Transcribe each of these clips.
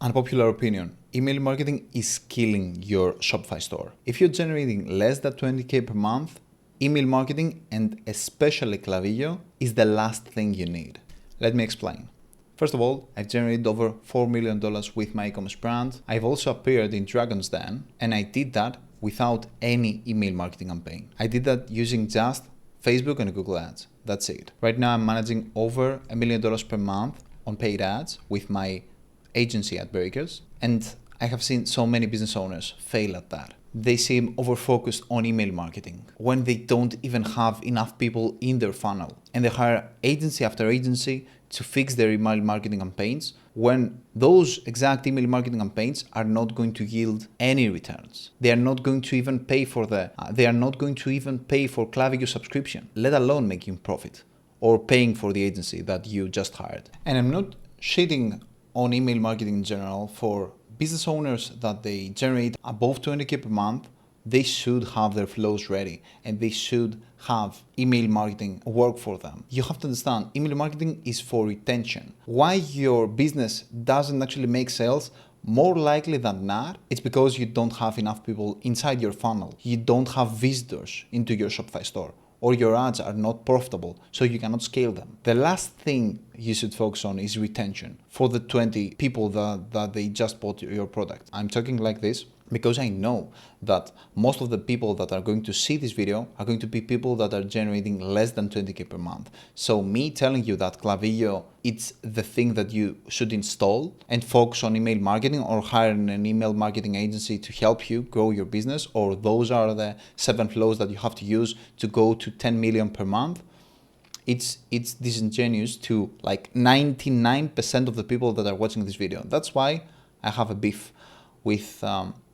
Unpopular opinion. Email marketing is killing your Shopify store. If you're generating less than 20K per month, email marketing, and especially Klaviyo, is the last thing you need. Let me explain. First of all, I've generated over $4 million with my e-commerce brand. I've also appeared in Dragon's Den, and I did that without any email marketing campaign. I did that using just Facebook and Google Ads. That's it. Right now, I'm managing over $1 million per month on paid ads with my agency at Breakers, and I have seen so many business owners fail at that. They seem over-focused on email marketing when they don't even have enough people in their funnel, and they hire agency after agency to fix their email marketing campaigns when those exact email marketing campaigns are not going to yield any returns. They are not going to even pay for Klaviyo subscription, let alone making profit or paying for the agency that you just hired. And I'm not shitting on email marketing in general. For business owners that they generate above 20K per month, they should have their flows ready and they should have email marketing work for them. You have to understand, email marketing is for retention. Why your business doesn't actually make sales, more likely than not, it's because you don't have enough people inside your funnel. You don't have visitors into your Shopify store, or your ads are not profitable, so you cannot scale them. The last thing you should focus on is retention for the 20 people that they just bought your product. I'm talking like this because I know that most of the people that are going to see this video are going to be people that are generating less than 20K per month. So me telling you that Klaviyo, it's the thing that you should install and focus on email marketing or hire an email marketing agency to help you grow your business, or those are the 7 flows that you have to use to go to 10 million per month, it's disingenuous to like 99% of the people that are watching this video. That's why I have a beef with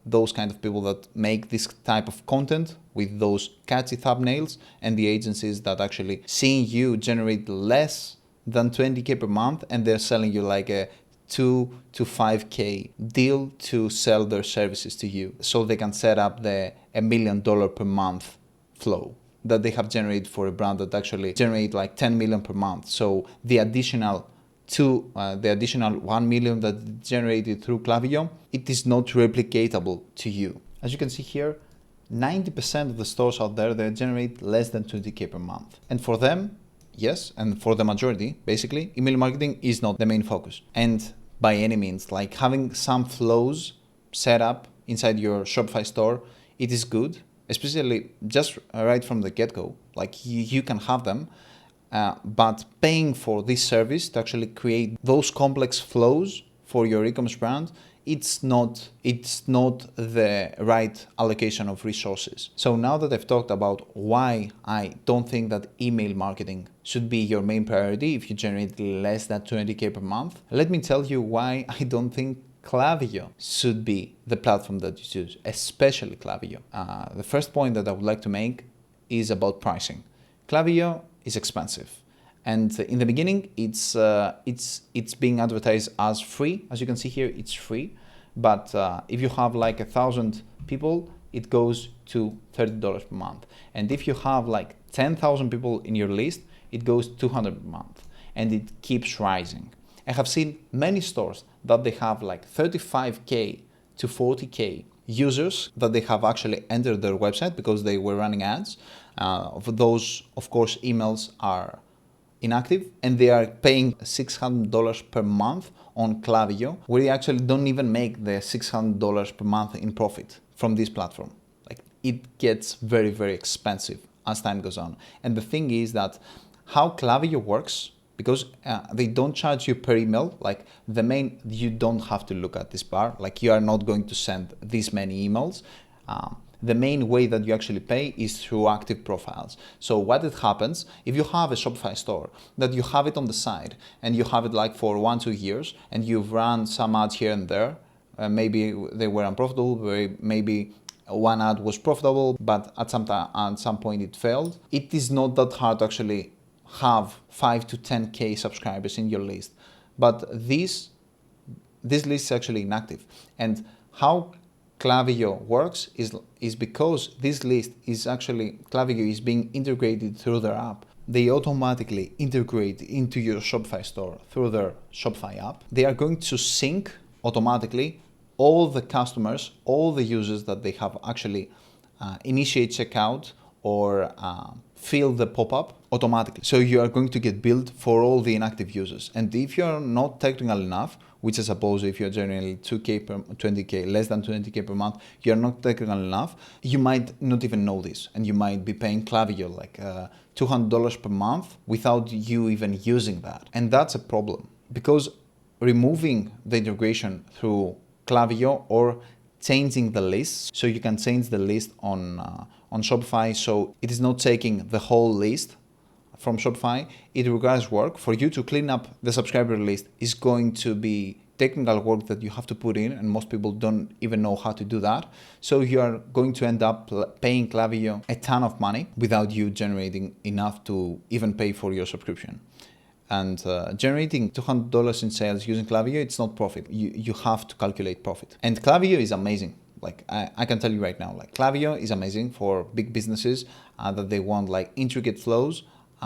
those kind of people that make this type of content with those catchy thumbnails, and the agencies that actually seeing you generate less than 20K per month and they're selling you like a 2 to 5K deal to sell their services to you so they can set up the $1 million per month flow that they have generated for a brand that actually generate like 10 million per month. So the additional 1 million that generated through Klaviyo, it is not replicatable to you. As you can see here, 90% of the stores out there, they generate less than 20K per month. And for them, yes, and for the majority, basically, email marketing is not the main focus. And by any means, like having some flows set up inside your Shopify store, it is good, especially just right from the get-go. Like you can have them. But paying for this service to actually create those complex flows for your e-commerce brand, it's not the right allocation of resources. So now that I've talked about why I don't think that email marketing should be your main priority if you generate less than 20K per month, let me tell you why I don't think Klaviyo should be the platform that you choose, especially Klaviyo. The first point that I would like to make is about pricing. Klaviyo is expensive, and in the beginning it's being advertised as free. As you can see here, it's free, but if you have like 1,000 people, it goes to $30 per month, and if you have like 10,000 people in your list, it goes $200 per month, and it keeps rising. I have seen many stores that they have like 35K to 40K users that they have actually entered their website because they were running ads. For those, of course, emails are inactive, and they are paying $600 per month on Klaviyo, where they actually don't even make the $600 per month in profit from this platform. Like, it gets very, very expensive as time goes on. And the thing is that how Klaviyo works, because they don't charge you per email, like you don't have to look at this bar, like you are not going to send this many emails. The main way that you actually pay is through active profiles. So what it happens, if you have a Shopify store, that you have it on the side and you have it like for 1-2 years and you've run some ads here and there, maybe they were unprofitable, maybe one ad was profitable, but at some point it failed. It is not that hard to actually have 5 to 10K subscribers in your list, but this list is actually inactive. And how Klaviyo works is because this list is actually, Klaviyo is being integrated through their app. They automatically integrate into your Shopify store through their Shopify app. They are going to sync automatically all the customers, all the users that they have actually initiate checkout or fill the pop-up automatically. So you are going to get billed for all the inactive users. And if you're not technical enough, which I suppose if you're generally 2K per 20K, less than 20K per month, you're not technical enough, you might not even know this. And you might be paying Klaviyo like $200 per month without you even using that. And that's a problem, because removing the integration through Klaviyo or changing the list, so you can change the list on Shopify, so it is not taking the whole list from Shopify. It requires work. For you to clean up the subscriber list is going to be technical work that you have to put in, and most people don't even know how to do that. So you are going to end up paying Klaviyo a ton of money without you generating enough to even pay for your subscription. And generating $200 in sales using Klaviyo, it's not profit. You have to calculate profit. And Klaviyo is amazing. Like I can tell you right now, like Klaviyo is amazing for big businesses that they want like intricate flows,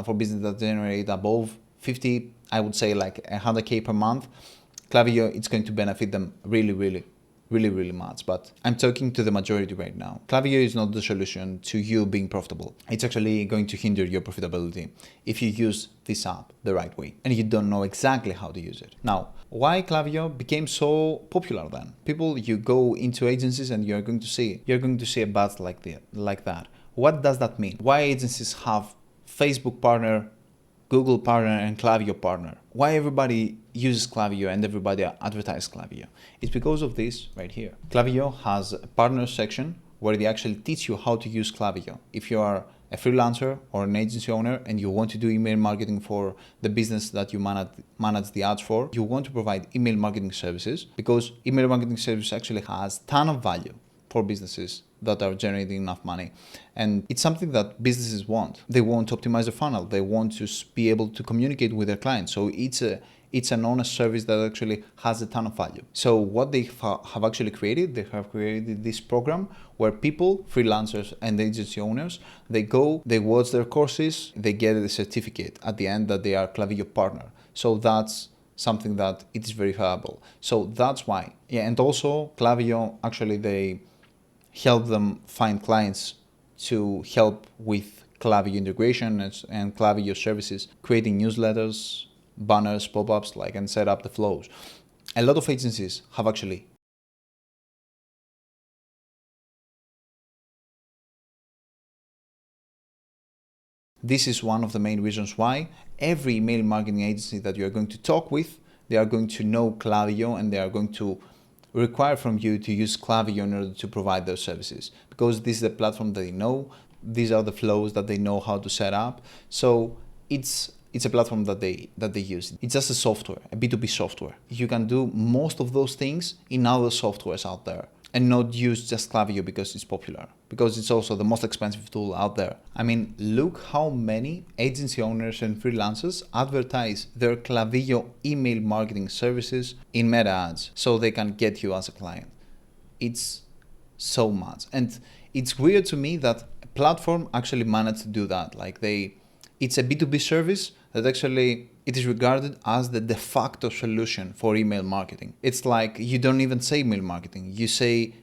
for businesses that generate above 50, I would say like 100K per month. Klaviyo, it's going to benefit them really much. But I'm talking to the majority right now. Klaviyo is not the solution to you being profitable. It's actually going to hinder your profitability if you use this app the right way and you don't know exactly how to use it. Now, why Klaviyo became so popular then? People, you go into agencies and you're going to see a buzz like that. What does that mean? Why agencies have Facebook partner, Google partner, and Klaviyo partner? Why everybody uses Klaviyo and everybody advertises Klaviyo? It's because of this right here. Klaviyo has a partner section where they actually teach you how to use Klaviyo. If you are a freelancer or an agency owner and you want to do email marketing for the business that you manage the ads for, you want to provide email marketing services, because email marketing service actually has a ton of value for businesses that are generating enough money. And it's something that businesses want. They want to optimize the funnel. They want to be able to communicate with their clients. So it's an honest service that actually has a ton of value. So what they have actually created, they have created this program where people, freelancers and agency owners, they go, they watch their courses, they get a certificate at the end that they are Klaviyo partner. So that's something that it is very valuable. So that's why. Yeah, and also Klaviyo, actually they help them find clients to help with Klaviyo integration and Klaviyo services, creating newsletters, banners, pop-ups, and set up the flows. A lot of agencies have actually this is one of the main reasons why every email marketing agency that you are going to talk with, they are going to know Klaviyo and they are going to require from you to use Klaviyo in order to provide those services, because this is the platform that they know. These are the flows that they know how to set up. So it's a platform that they use. It's just a software, a B2B software. You can do most of those things in other softwares out there and not use just Klaviyo because it's popular, because it's also the most expensive tool out there. I mean, look how many agency owners and freelancers advertise their Klaviyo email marketing services in meta ads so they can get you as a client. It's so much. And it's weird to me that a platform actually managed to do that. It's a B2B service that actually it is regarded as the de facto solution for email marketing. It's like you don't even say email marketing. You say,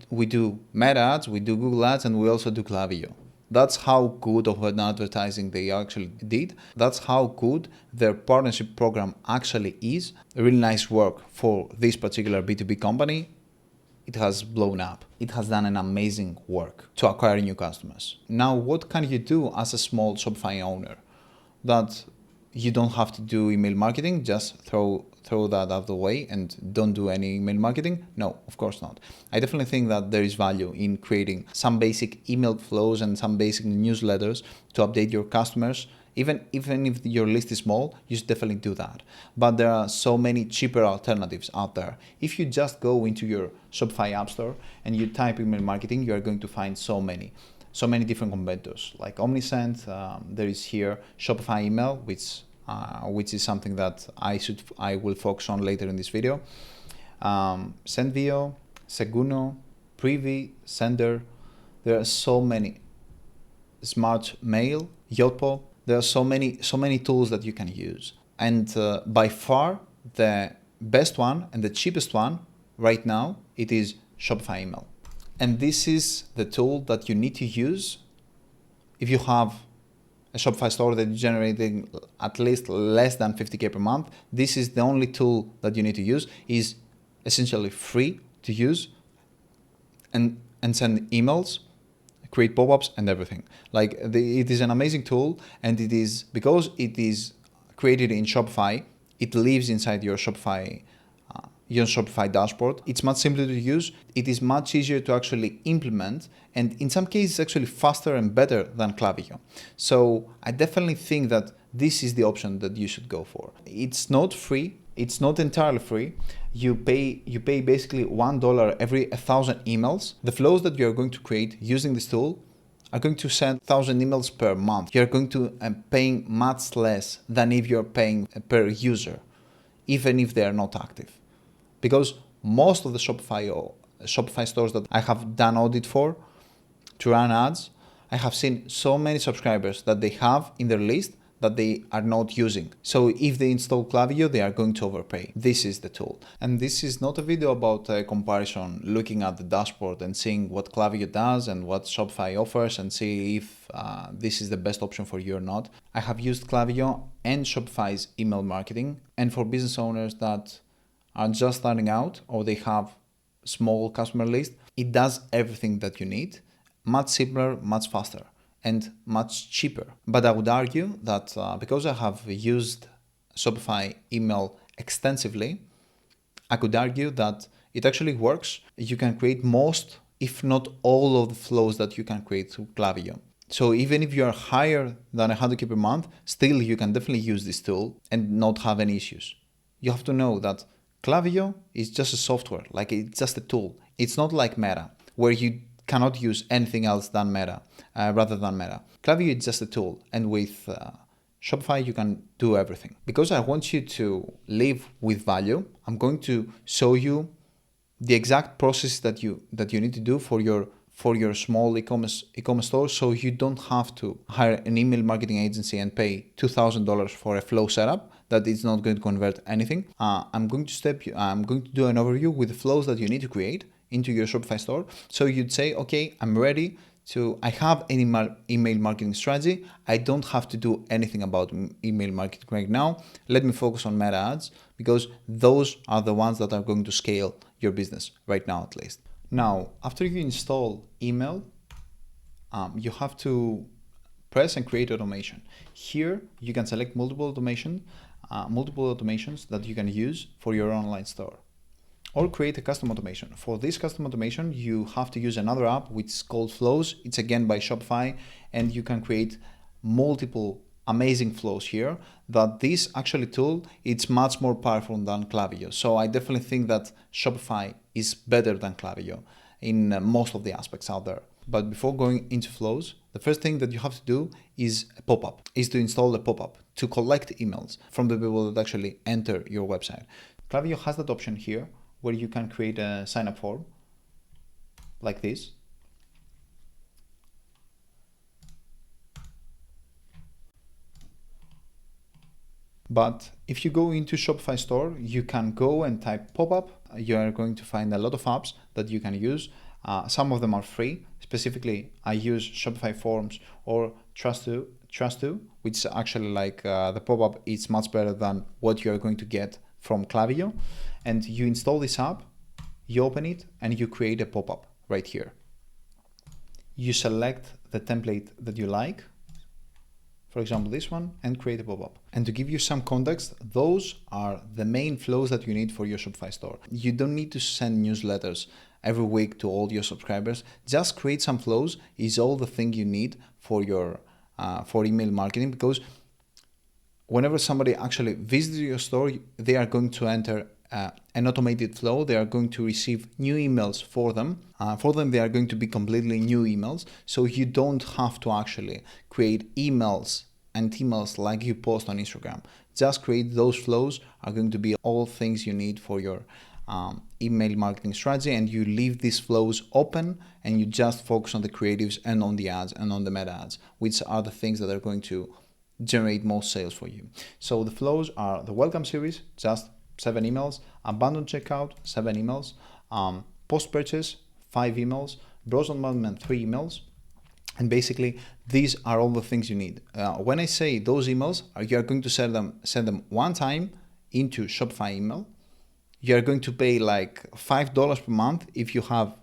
we do meta ads, we do Google ads, and we also do Klaviyo. That's how good of an advertising they actually did. That's how good their partnership program actually is. A really nice work for this particular B2B company. It has blown up. It has done an amazing work to acquire new customers. Now, what can you do as a small Shopify owner? That you don't have to do email marketing, just throw that out of the way and don't do any email marketing? No, of course not. I definitely think that there is value in creating some basic email flows and some basic newsletters to update your customers. Even if your list is small, you should definitely do that. But there are so many cheaper alternatives out there. If you just go into your Shopify app store and you type email marketing, you are going to find so many different competitors like Omnisend. There is here Shopify email, which is something that I will focus on later in this video. Sendvio, Seguno, Privy, Sender. There are so many. Smart Mail, Yotpo. There are so many tools that you can use, and by far the best one and the cheapest one right now, it is Shopify email. And this is the tool that you need to use if you have a Shopify store that is generating at least less than 50K per month. This is the only tool that you need to use. It's essentially free to use and send emails, create pop-ups and everything. It is an amazing tool, and it is, because it is created in Shopify, it lives inside your Shopify dashboard. It's much simpler to use. It is much easier to actually implement, and in some cases actually faster and better than Klaviyo. So I definitely think that this is the option that you should go for. It's not free. It's not entirely free. You pay basically $1 every 1,000 emails. The flows that you're going to create using this tool are going to send 1,000 emails per month. You're going to paying much less than if you're paying per user, even if they are not active. Because most of the Shopify stores that I have done audit for to run ads, I have seen so many subscribers that they have in their list that they are not using. So if they install Klaviyo, they are going to overpay. This is the tool. And this is not a video about a comparison, looking at the dashboard and seeing what Klaviyo does and what Shopify offers and see if this is the best option for you or not. I have used Klaviyo and Shopify's email marketing. And for business owners that are just starting out or they have small customer list, it does everything that you need, much simpler, much faster, and much cheaper. But I would argue that because I have used Shopify email extensively, I could argue that it actually works. You can create most, if not all, of the flows that you can create through Klaviyo. So even if you are higher than 100K per month, still you can definitely use this tool and not have any issues. You have to know that Klaviyo is just a software, like it's just a tool. It's not like Meta, where you cannot use anything else than Meta, rather than Meta. Klaviyo is just a tool, and with Shopify you can do everything. Because I want you to live with value, I'm going to show you the exact process that you need to do for your small e-commerce store, so you don't have to hire an email marketing agency and pay $2,000 for a flow setup that is not going to convert anything. I'm going to do an overview with the flows that you need to create into your Shopify store. So you'd say, okay, I have an email marketing strategy. I don't have to do anything about email marketing right now. Let me focus on meta ads, because those are the ones that are going to scale your business right now, at least. Now, after you install email, you have to press and create automation. Here, you can select multiple automations that you can use for your online store, or create a custom automation. For this custom automation, you have to use another app which is called Flows. It's again by Shopify, and you can create multiple amazing flows here. That this actually tool, it's much more powerful than Klaviyo. So I definitely think that Shopify is better than Klaviyo in most of the aspects out there. But before going into flows, the first thing that you have to do is to install the pop-up to collect emails from the people that actually enter your website. Klaviyo has that option here where you can create a sign-up form like this. But if you go into Shopify store, you can go and type pop-up. You are going to find a lot of apps that you can use. Some of them are free. Specifically, I use Shopify Forms or Trust2, which actually the pop-up is much better than what you are going to get from Klaviyo. And you install this app, you open it, and you create a pop-up right here. You select the template that you like, for example this one, and create a pop-up. And to give you some context, those are the main flows that you need for your Shopify store. You don't need to send newsletters every week to all your subscribers. Just create some flows is all the thing you need for your for email marketing, because whenever somebody actually visits your store, they are going to enter an automated flow. They are going to receive new emails for them. They are going to be completely new emails. So you don't have to actually create emails like you post on Instagram. Just create those flows are going to be all things you need for your email marketing strategy, and you leave these flows open and you just focus on the creatives and on the ads and on the meta ads, which are the things that are going to generate most sales for you. So the flows are the welcome series, just 7 emails, abandon checkout, 7 emails, post-purchase, 5 emails, browse abandonment, 3 emails. And basically, these are all the things you need. When I say those emails, you are going to send them one time into Shopify email. You are going to pay like $5 per month if you have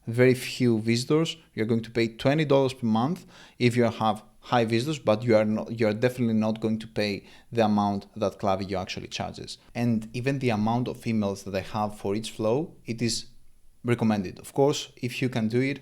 very few visitors. You're going to pay $20 per month if you have high visitors, but you are definitely not going to pay the amount that Klaviyo actually charges. And even the amount of emails that I have for each flow, it is recommended. Of course, if you can do it,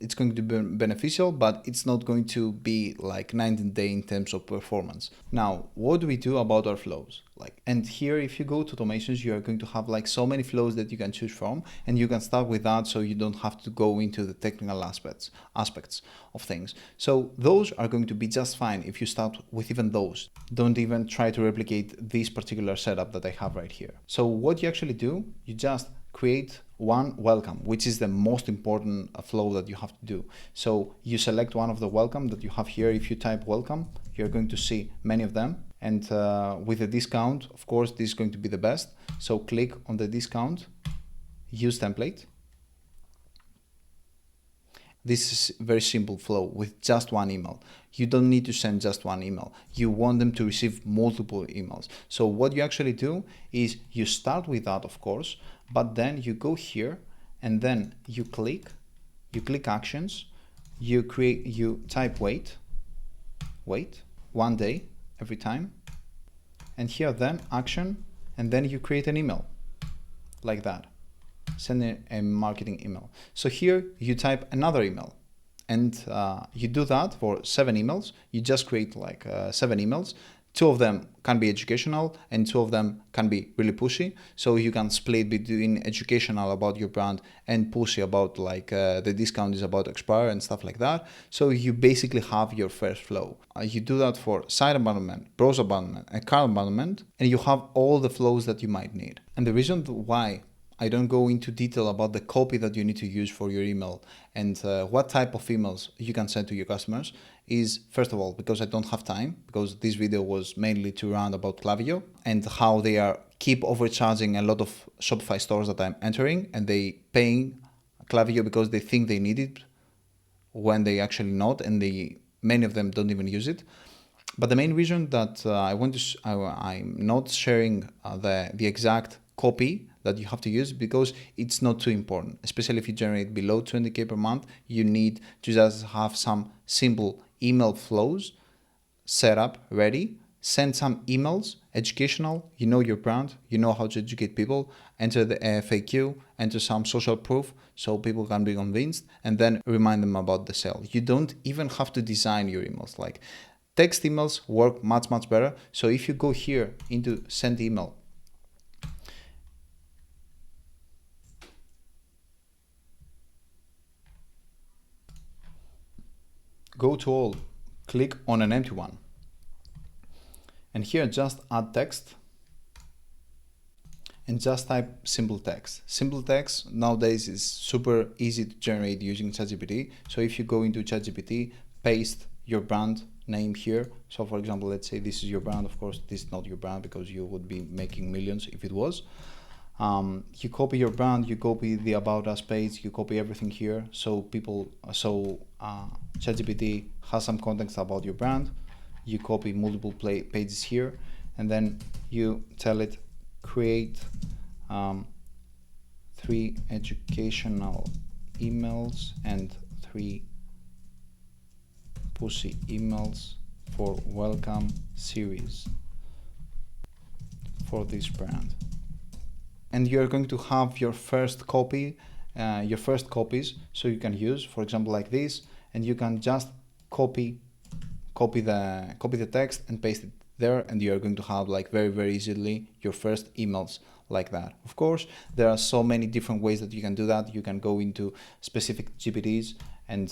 it's going to be beneficial, but it's not going to be like 19-day in terms of performance. Now, what do we do about our flows? And here, if you go to automations, you are going to have like so many flows that you can choose from, and you can start with that, so you don't have to go into the technical aspects of things. So those are going to be just fine if you start with even those. Don't even try to replicate this particular setup that I have right here. So what you actually do, you just create one welcome, which is the most important flow that you have to do. So you select one of the welcome that you have here. If you type welcome, you're going to see many of them. And with a discount, of course, this is going to be the best. So click on the discount, use template. This is a very simple flow with just one email. You don't need to send just one email. You want them to receive multiple emails. So what you actually do is you start with that, of course, but then you go here and then you click actions, you type wait 1 day every time, and here then action, and then you create an email like that. Send a marketing email. So here you type another email, and you do that for 7 emails. You just create like 7 emails. 2 of them can be educational and 2 of them can be really pushy. So you can split between educational about your brand and pushy about like the discount is about to expire and stuff like that. So you basically have your first flow. You do that for site abandonment, browse abandonment, and cart abandonment, and you have all the flows that you might need. And the reason why I don't go into detail about the copy that you need to use for your email and what type of emails you can send to your customers is, first of all, because I don't have time, because this video was mainly to rant about Klaviyo and how they keep overcharging a lot of Shopify stores that I'm entering, and they paying Klaviyo because they think they need it when they actually not, and many of them don't even use it. But the main reason that I'm not sharing the exact copy that you have to use, because it's not too important, especially if you generate below 20K per month. You need to just have some simple email flows set up, ready, send some emails, educational, you know your brand, you know how to educate people, enter the FAQ, enter some social proof so people can be convinced, and then remind them about the sale. You don't even have to design your emails. Like text emails work much better. So if you go here into send email, go to all, click on an empty one, and here just add text and just type simple text. Simple text nowadays is super easy to generate using ChatGPT. So if you go into ChatGPT, paste your brand name here. So for example, let's say this is your brand. Of course, this is not your brand because you would be making millions if it was. You copy your brand, you copy the About Us page, you copy everything here. So ChatGPT has some context about your brand. You copy multiple pages here, and then you tell it create 3 educational emails and 3 pushy emails for welcome series for this brand. And you're going to have your first copies, so you can use, for example, like this, and you can just copy the text and paste it there, and you're going to have like very easily your first emails like that. Of course, there are so many different ways that you can do that. You can go into specific GPTs and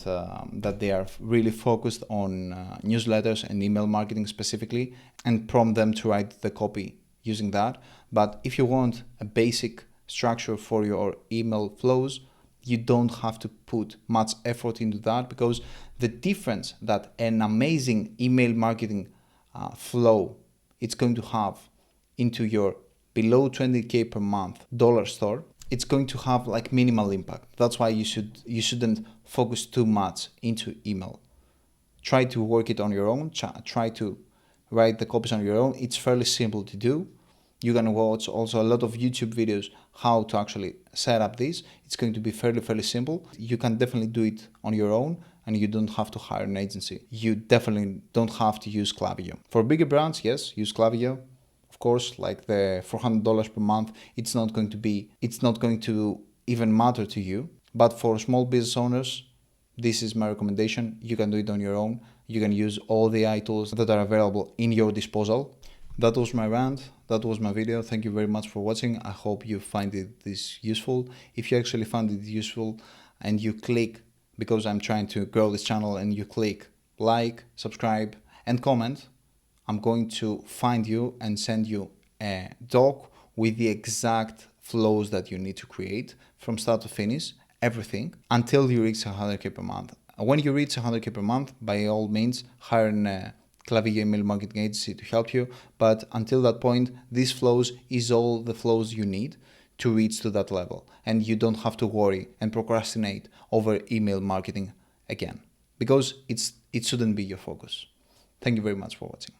that they are really focused on newsletters and email marketing specifically, and prompt them to write the copy using that. But if you want a basic structure for your email flows, you don't have to put much effort into that, because the difference that an amazing email marketing flow it's going to have into your below 20K per month dollar store, it's going to have like minimal impact. That's why you shouldn't focus too much into email. Try to work it on your own. Try to write the copies on your own. It's fairly simple to do. You can watch also a lot of YouTube videos how to actually set up this. It's going to be fairly simple. You can definitely do it on your own, and you don't have to hire an agency. You definitely don't have to use Klaviyo. For bigger brands, yes, use Klaviyo. Of course, like the $400 per month, it's not going to even matter to you. But for small business owners, this is my recommendation. You can do it on your own. You can use all the AI tools that are available in your disposal. That was my rant. That was my video. Thank you very much for watching. I hope you find this useful. If you actually found it useful and you click, because I'm trying to grow this channel, and you click like, subscribe, and comment, I'm going to find you and send you a doc with the exact flows that you need to create from start to finish, everything, until you reach 100K per month. When you reach 100K per month, by all means, hire a Klaviyo email marketing agency to help you. But until that point, these flows is all the flows you need to reach to that level. And you don't have to worry and procrastinate over email marketing again, because it shouldn't be your focus. Thank you very much for watching.